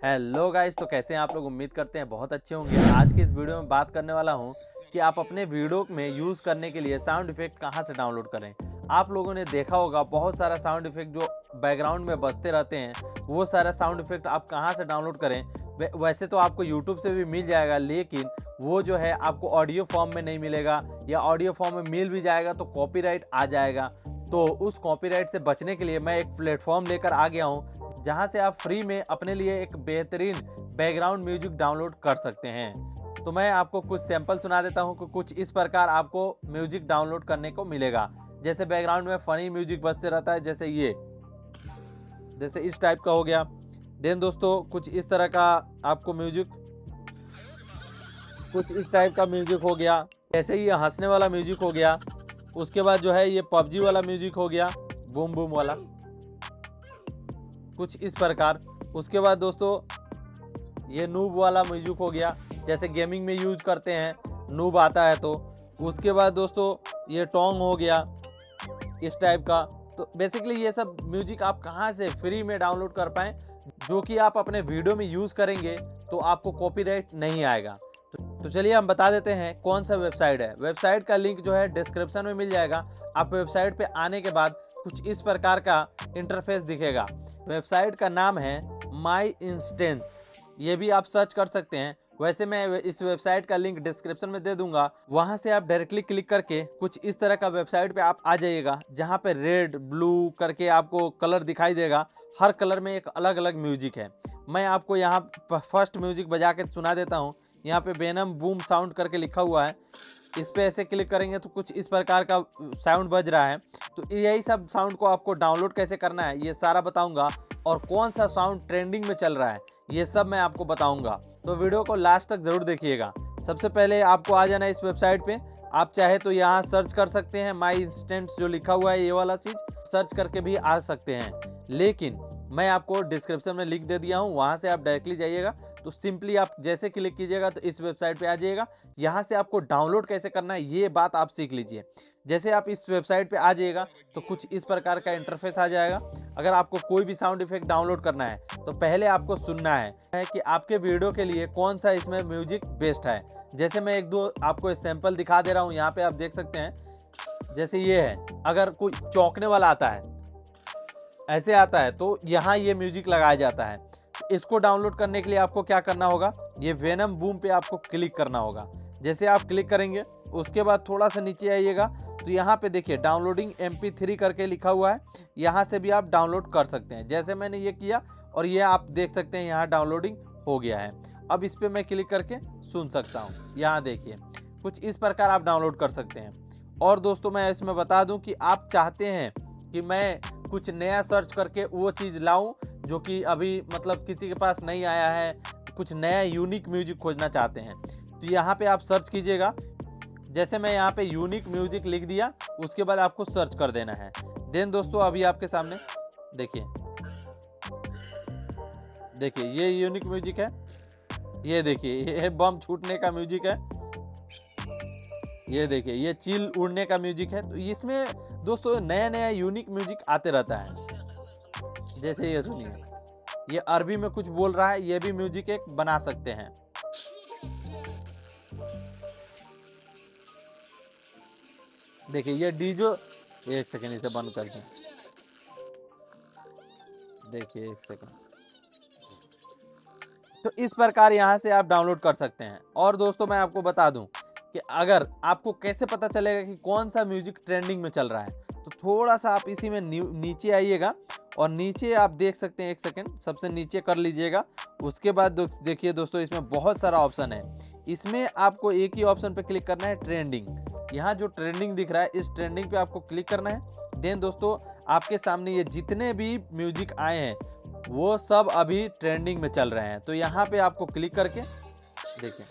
Hello guys, तो कैसे हैं आप लोग। उम्मीद करते हैं बहुत अच्छे होंगे। आज की इस वीडियो में बात करने वाला हूं कि आप अपने वीडियो में यूज़ करने के लिए साउंड इफेक्ट कहां से डाउनलोड करें। आप लोगों ने देखा होगा बहुत सारा साउंड इफेक्ट जो बैकग्राउंड में बजते रहते हैं, वो सारा साउंड इफेक्ट आप कहां से डाउनलोड करें। वैसे तो आपको यूट्यूब से भी मिल जाएगा, लेकिन वो जो है आपको ऑडियो फॉर्म में नहीं मिलेगा, या ऑडियो फॉर्म में मिल भी जाएगा तो कॉपीराइट आ जाएगा। तो उस कॉपीराइट से बचने के लिए मैं एक प्लेटफॉर्म लेकर आ गया हूँ जहां से आप फ्री में अपने लिए एक बेहतरीन बैकग्राउंड म्यूजिक डाउनलोड कर सकते हैं। तो मैं आपको कुछ सैंपल सुना देता हूं कि कुछ इस प्रकार आपको म्यूजिक डाउनलोड करने को मिलेगा। जैसे बैकग्राउंड में फनी म्यूजिक बजते रहता है, जैसे इस टाइप का हो गया। देन दोस्तों कुछ इस तरह का आपको म्यूजिक, कुछ इस टाइप का म्यूजिक हो गया। जैसे ये हंसने वाला म्यूजिक हो गया। उसके बाद जो है ये पबजी वाला म्यूजिक हो गया, बूम बूम वाला, कुछ इस प्रकार। उसके बाद दोस्तों ये नूब वाला म्यूजिक हो गया, जैसे गेमिंग में यूज करते हैं, नूब आता है तो। उसके बाद दोस्तों ये टोंग हो गया इस टाइप का। तो बेसिकली ये सब म्यूजिक आप कहाँ से फ्री में डाउनलोड कर पाएँ, जो कि आप अपने वीडियो में यूज़ करेंगे तो आपको कॉपीराइट नहीं आएगा। तो चलिए हम बता देते हैं कौन सा वेबसाइट है। वेबसाइट का लिंक जो है डिस्क्रिप्शन में मिल जाएगा। आप वेबसाइट पे आने के बाद कुछ इस प्रकार का इंटरफेस दिखेगा। वेबसाइट का नाम है माई इंस्टेंस, ये भी आप सर्च कर सकते हैं। वैसे मैं इस वेबसाइट का लिंक डिस्क्रिप्शन में दे दूंगा, वहां से आप डायरेक्टली क्लिक करके कुछ इस तरह का वेबसाइट पे आप आ जाइएगा, जहां पे रेड ब्लू करके आपको कलर दिखाई देगा। हर कलर में एक अलग अलग म्यूजिक है। मैं आपको यहाँ फर्स्ट म्यूजिक बजा के सुना देता हूँ। यहाँ पे वेनम बूम साउंड करके लिखा हुआ है। इस पे ऐसे क्लिक करेंगे तो कुछ इस प्रकार का साउंड बज रहा है। तो यही सब साउंड को आपको डाउनलोड कैसे करना है ये सारा बताऊंगा, और कौन सा साउंड ट्रेंडिंग में चल रहा है ये सब मैं आपको बताऊंगा। तो वीडियो को लास्ट तक जरूर देखिएगा। सबसे पहले आपको आ जाना है इस वेबसाइट पे। आप चाहे तो यहाँ सर्च कर सकते हैं माई इंस्टेंट्स जो लिखा हुआ है, ये वाला चीज़ सर्च करके भी आ सकते हैं, लेकिन मैं आपको डिस्क्रिप्शन में लिंक दे दिया हूँ, वहाँ से आप डायरेक्टली जाइएगा। तो सिंपली आप जैसे क्लिक कीजिएगा तो इस वेबसाइट पे आ जाइएगा। यहाँ से आपको डाउनलोड कैसे करना है ये बात आप सीख लीजिए। जैसे आप इस वेबसाइट पे आ जाइएगा तो कुछ इस प्रकार का इंटरफेस आ जाएगा। अगर आपको कोई भी साउंड इफेक्ट डाउनलोड करना है तो पहले आपको सुनना है कि आपके वीडियो के लिए कौन सा इसमें म्यूजिक बेस्ट है। जैसे मैं एक दो आपको सैंपल दिखा दे रहा हूँ, यहाँ पे आप देख सकते हैं। जैसे ये है, अगर कोई चौंकने वाला आता है, ऐसे आता है, तो यहाँ ये म्यूजिक लगाया जाता है। इसको डाउनलोड करने के लिए आपको क्या करना होगा, ये वेनम बूम पे आपको क्लिक करना होगा। जैसे आप क्लिक करेंगे उसके बाद थोड़ा सा नीचे आइएगा तो यहाँ पे देखिए डाउनलोडिंग MP3 करके लिखा हुआ है। यहाँ से भी आप डाउनलोड कर सकते हैं। जैसे मैंने ये किया और ये आप देख सकते हैं यहाँ डाउनलोडिंग हो गया है। अब इस पर मैं क्लिक करके सुन सकता हूँ। यहाँ देखिए कुछ इस प्रकार आप डाउनलोड कर सकते हैं। और दोस्तों मैं इसमें बता दूँ कि आप चाहते हैं कि मैं कुछ नया सर्च करके वो चीज़ लाऊं जो कि अभी मतलब किसी के पास नहीं आया है, कुछ नया यूनिक म्यूजिक खोजना चाहते हैं, तो यहाँ पे आप सर्च कीजिएगा। जैसे मैं यहाँ पे यूनिक म्यूजिक लिख दिया, उसके बाद आपको सर्च कर देना है। देन दोस्तों अभी आपके सामने देखिए ये यूनिक म्यूजिक है। ये देखिए ये बम छूटने का म्यूजिक है। ये देखिए ये चील उड़ने का म्यूजिक है। तो इसमें दोस्तों नया नया यूनिक म्यूजिक आते रहता है। जैसे ये सुनिए, ये अरबी में कुछ बोल रहा है, ये भी म्यूजिक एक बना सकते हैं। देखिए ये डीजो, एक सेकेंड इसे बंद कर दें। देखिए एक सेकेंड। तो इस प्रकार यहाँ से आप डाउनलोड कर सकते हैं। और दोस्तों मैं आपको बता दूं कि अगर आपको कैसे पता चलेगा कि कौन सा म्यूजिक ट्रेंडिंग में चल रहा है, तो थोड़ा सा आप इसी में नीचे आइएगा और नीचे आप देख सकते हैं, एक सेकेंड सबसे नीचे कर लीजिएगा। उसके बाद देखिए दोस्तों इसमें बहुत सारा ऑप्शन है। इसमें आपको एक ही ऑप्शन पे क्लिक करना है, ट्रेंडिंग। यहाँ जो ट्रेंडिंग दिख रहा है इस ट्रेंडिंग पे आपको क्लिक करना है। देन दोस्तों आपके सामने ये जितने भी म्यूजिक आए हैं वो सब अभी ट्रेंडिंग में चल रहे हैं। तो यहाँ पे आपको क्लिक करके देखिए,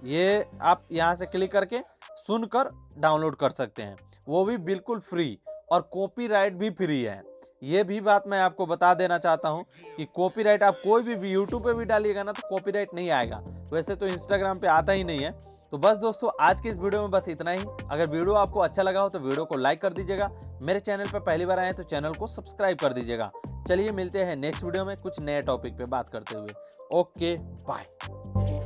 ये आप यहाँ से क्लिक करके सुनकर डाउनलोड कर सकते हैं, वो भी बिल्कुल फ्री, और कॉपीराइट भी फ्री है। ये भी बात मैं आपको बता देना चाहता हूँ कि कॉपीराइट आप कोई भी यूट्यूब पे भी डालिएगा ना तो कॉपीराइट नहीं आएगा। वैसे तो इंस्टाग्राम पे आता ही नहीं है, तो बस दोस्तों आज के इस वीडियो में बस इतना ही। अगर वीडियो आपको अच्छा लगा हो तो वीडियो को लाइक कर दीजिएगा। मेरे चैनल पर पहली बार आए तो चैनल को सब्सक्राइब कर दीजिएगा। चलिए मिलते हैं नेक्स्ट वीडियो में कुछ नए टॉपिक पे बात करते हुए। Okay bye.